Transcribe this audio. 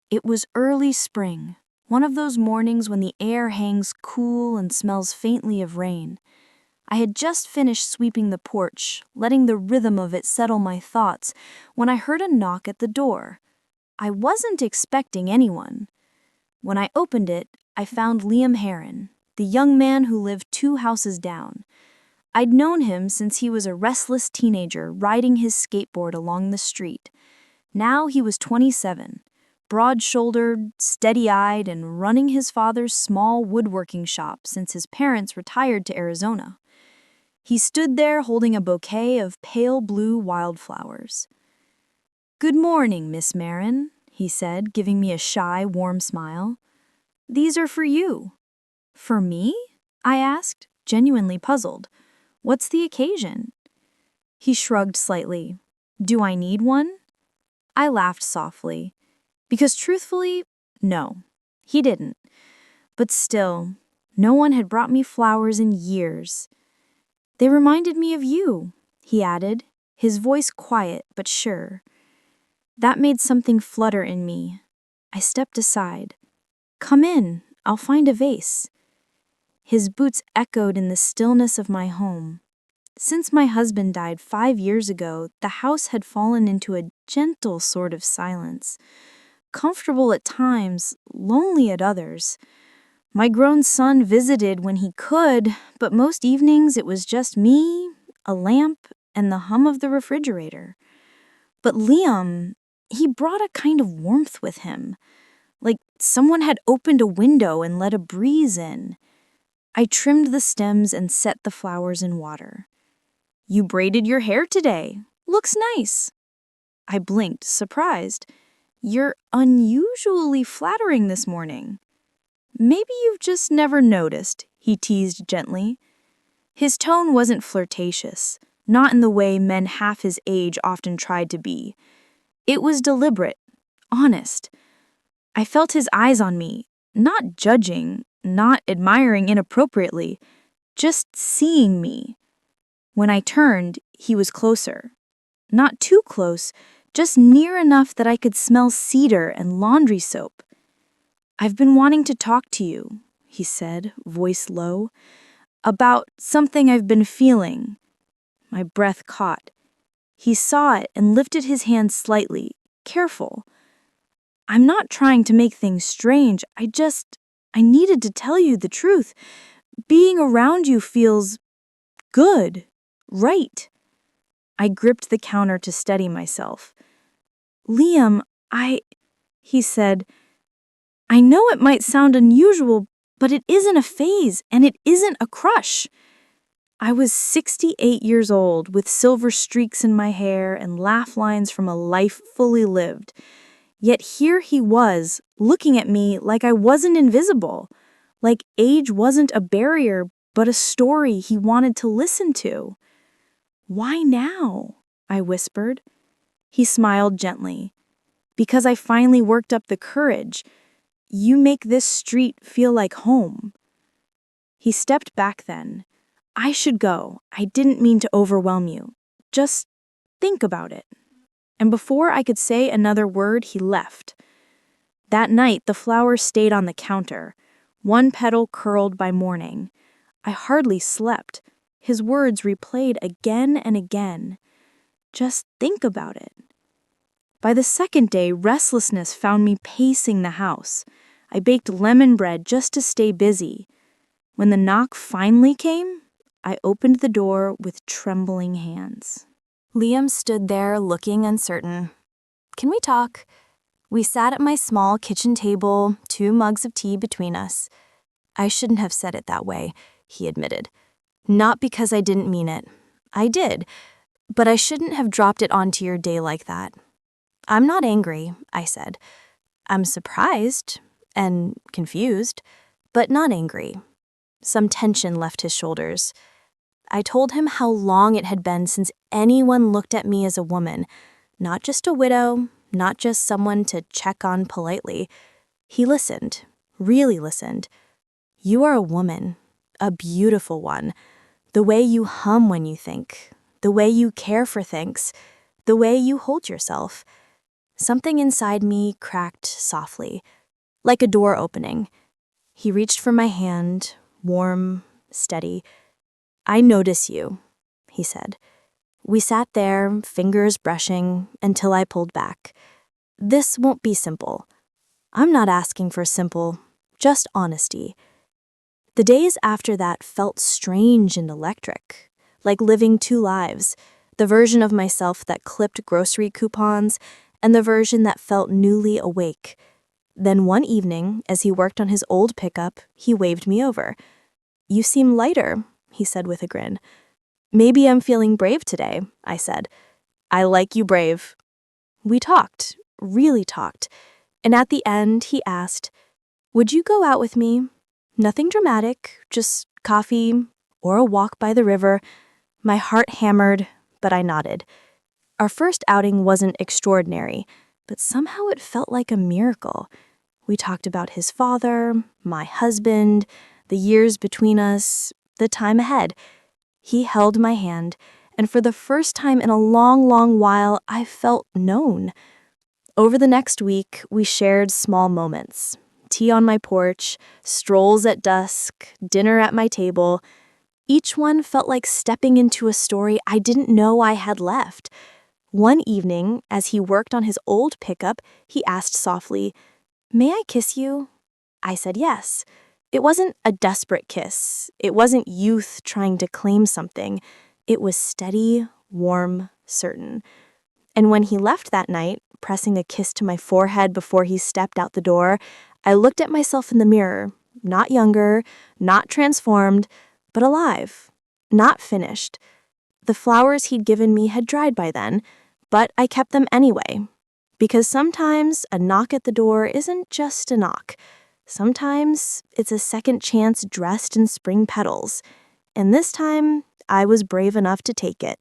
It was early spring, one of those mornings when the air hangs cool and smells faintly of rain. I had just finished sweeping the porch, letting the rhythm of it settle my thoughts, when I heard a knock at the door. I wasn't expecting anyone. When I opened it, I found Liam Heron, the young man who lived 2 houses down. I'd known him since he was a restless teenager riding his skateboard along the street. Now he was 27, broad-shouldered, steady-eyed, and running his father's small woodworking shop since his parents retired to Arizona. He stood there holding a bouquet of pale blue wildflowers. "Good morning, Miss Marin," he said, giving me a shy, warm smile. "These are for you." "For me?" I asked, genuinely puzzled. "What's the occasion?" He shrugged slightly. "Do I need one?" I laughed softly. Because truthfully, no, he didn't. But still, no one had brought me flowers in years. "They reminded me of you," he added, his voice quiet but sure. That made something flutter in me. I stepped aside. "Come in, I'll find a vase." His boots echoed in the stillness of my home. Since my husband died 5 years ago, the house had fallen into a gentle sort of silence. Comfortable at times, lonely at others. My grown son visited when he could, but most evenings it was just me, a lamp, and the hum of the refrigerator. But Liam, he brought a kind of warmth with him, like someone had opened a window and let a breeze in. I trimmed the stems and set the flowers in water. "You braided your hair today. Looks nice." I blinked, surprised. "You're unusually flattering this morning." "Maybe you've just never noticed," he teased gently. His tone wasn't flirtatious, not in the way men half his age often tried to be. It was deliberate, honest. I felt his eyes on me, not judging, not admiring inappropriately, just seeing me. When I turned, he was closer. Not too close, just near enough that I could smell cedar and laundry soap. "I've been wanting to talk to you," he said, voice low, "about something I've been feeling." My breath caught. He saw it and lifted his hand slightly, careful. "I'm not trying to make things strange. I needed to tell you the truth. Being around you feels good, right." I gripped the counter to steady myself. "Liam, he said, "I know it might sound unusual, but it isn't a phase, and it isn't a crush." I was 68 years old, with silver streaks in my hair and laugh lines from a life fully lived. Yet here he was, looking at me like I wasn't invisible, like age wasn't a barrier, but a story he wanted to listen to. "Why now?" I whispered. He smiled gently. "Because I finally worked up the courage. You make this street feel like home." He stepped back then. "I should go. I didn't mean to overwhelm you. Just think about it." And before I could say another word, he left. That night, the flowers stayed on the counter, one petal curled by morning. I hardly slept. His words replayed again and again. Just think about it. By the second day, restlessness found me pacing the house. I baked lemon bread just to stay busy. When the knock finally came, I opened the door with trembling hands. Liam stood there looking uncertain. "Can we talk?" We sat at my small kitchen table, 2 mugs of tea between us. "I shouldn't have said it that way," he admitted. "Not because I didn't mean it. I did, but I shouldn't have dropped it onto your day like that." "I'm not angry," I said. "I'm surprised and confused, but not angry." Some tension left his shoulders. I told him how long it had been since anyone looked at me as a woman, not just a widow, not just someone to check on politely. He listened, really listened. "You are a woman, a beautiful one. The way you hum when you think, the way you care for things, the way you hold yourself. Something inside me cracked softly, like a door opening. He reached for my hand, warm, steady. "I notice you," he said. We sat there, fingers brushing, until I pulled back. "This won't be simple. I'm not asking for simple, just honesty." The days after that felt strange and electric, like living two lives, the version of myself that clipped grocery coupons and the version that felt newly awake. Then one evening, as he worked on his old pickup, he waved me over. "You seem lighter," he said with a grin. "Maybe I'm feeling brave today," I said. "I like you brave." We talked, really talked, and at the end he asked, "Would you go out with me? Nothing dramatic, just coffee or a walk by the river." My heart hammered, but I nodded. Our first outing wasn't extraordinary, but somehow it felt like a miracle. We talked about his father, my husband, the years between us, the time ahead. He held my hand, and for the first time in a long, long while, I felt known. Over the next week, we shared small moments. Tea on my porch, strolls at dusk, dinner at my table. Each one felt like stepping into a story I didn't know I had left. One evening, as he worked on his old pickup, he asked softly, "May I kiss you?" I said yes. It wasn't a desperate kiss. It wasn't youth trying to claim something. It was steady, warm, certain. And when he left that night, pressing a kiss to my forehead before he stepped out the door, I looked at myself in the mirror, not younger, not transformed, but alive, not finished. The flowers he'd given me had dried by then, but I kept them anyway. Because sometimes a knock at the door isn't just a knock. Sometimes it's a second chance dressed in spring petals. And this time, I was brave enough to take it.